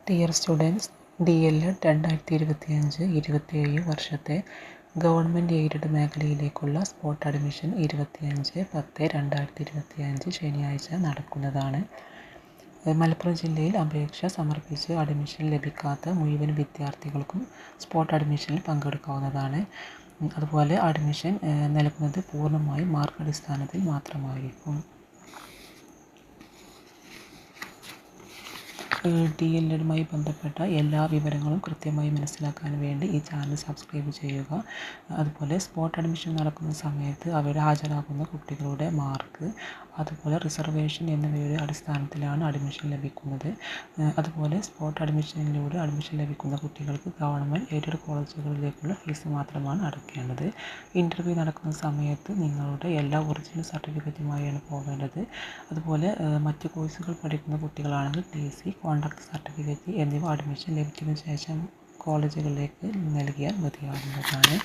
Dear students, DLED 2025-27 വർഷത്തെ government aided മേഖലയിലേക്കുള്ള spot admission 25/10/2025 ശനിയാഴ്ച നടക്കുന്നതാണ്. മലപ്പുറം ജില്ലയിൽ അപേക്ഷ സമർപ്പിച്ച് അഡ്മിഷൻ ലഭിക്കാത്ത മുഴുവൻ വിദ്യാർത്ഥികൾക്കും സ്പോട്ട് അഡ്മിഷനിൽ പങ്കെടുക്കാവുന്നതാണ്. അതുപോലെ അഡ്മിഷൻ നൽകുന്നത് പൂർണ്ണമായും മാർക്ക് അടിസ്ഥാനത്തിൽ മാത്രമായിരിക്കും. DLEDുമായി ബന്ധപ്പെട്ട എല്ലാ വിവരങ്ങളും കൃത്യമായി മനസ്സിലാക്കാൻ വേണ്ടി ഈ ചാനൽ സബ്സ്ക്രൈബ് ചെയ്യുക. അതുപോലെ സ്പോട്ട് അഡ്മിഷൻ നടക്കുന്ന സമയത്ത് അവിടെ ഹാജരാകുന്ന കുട്ടികളുടെ മാർക്ക്, അതുപോലെ റിസർവേഷൻ എന്നിവയുടെ അടിസ്ഥാനത്തിലാണ് അഡ്മിഷൻ ലഭിക്കുന്നത്. അതുപോലെ സ്പോട്ട് അഡ്മിഷനിലൂടെ അഡ്മിഷൻ ലഭിക്കുന്ന കുട്ടികൾക്ക് ഗവൺമെൻറ് എയ്ഡഡ് കോളേജുകളിലേക്കുള്ള ഫീസ് മാത്രമാണ് അടയ്ക്കേണ്ടത്. ഇൻ്റർവ്യൂ നടക്കുന്ന സമയത്ത് നിങ്ങളുടെ എല്ലാ ഒറിജിനൽ സർട്ടിഫിക്കറ്റുമായാണ് പോകേണ്ടത്. അതുപോലെ മറ്റ് കോഴ്സുകൾ പഠിക്കുന്ന കുട്ടികളാണെങ്കിൽ TC, കോൺട്രാക്ട് സർട്ടിഫിക്കറ്റ് എന്നിവ അഡ്മിഷൻ ലഭിച്ചതിന് ശേഷം കോളേജുകളിലേക്ക് നൽകിയാൽ മതിയാവുന്നതാണ്.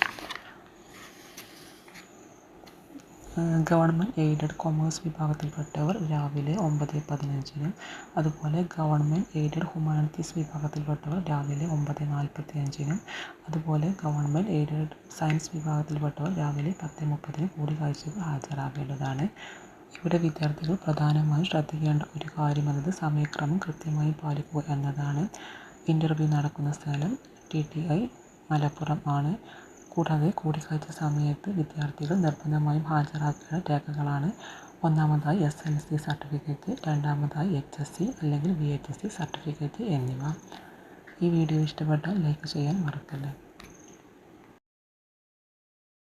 ഗവൺമെൻറ് എയ്ഡഡ് കൊമേഴ്സ് വിഭാഗത്തിൽപ്പെട്ടവർ രാവിലെ 9:15-നും, അതുപോലെ ഗവൺമെൻറ് എയ്ഡഡ് ഹ്യൂമാനിറ്റീസ് വിഭാഗത്തിൽപ്പെട്ടവർ രാവിലെ 9:45-നും, അതുപോലെ ഗവൺമെൻറ് എയ്ഡഡ് സയൻസ് വിഭാഗത്തിൽപ്പെട്ടവർ രാവിലെ 10:30-നും കൂടിക്കാഴ്ചയ്ക്ക് ഹാജരാകേണ്ടതാണ്. ഇവിടെ വിദ്യാർത്ഥികൾ പ്രധാനമായും ശ്രദ്ധിക്കേണ്ട ഒരു കാര്യമെന്നത് സമയക്രമം കൃത്യമായി പാലിക്കുക എന്നതാണ്. ഇൻ്റർവ്യൂ നടക്കുന്ന സ്ഥലം TTI മലപ്പുറം ആണ്. കൂടാതെ കൂടിക്കാഴ്ച സമയത്ത് വിദ്യാർത്ഥികൾ നിർബന്ധമായും ഹാജരാക്കേണ്ട രേഖകളാണ്: ഒന്നാമതായി SLC സർട്ടിഫിക്കറ്റ്, രണ്ടാമതായി HSC അല്ലെങ്കിൽ VHSC സർട്ടിഫിക്കറ്റ് എന്നിവ. ഈ വീഡിയോ ഇഷ്ടപ്പെട്ടാൽ ലൈക്ക് ചെയ്യാൻ മറക്കല്ലേ.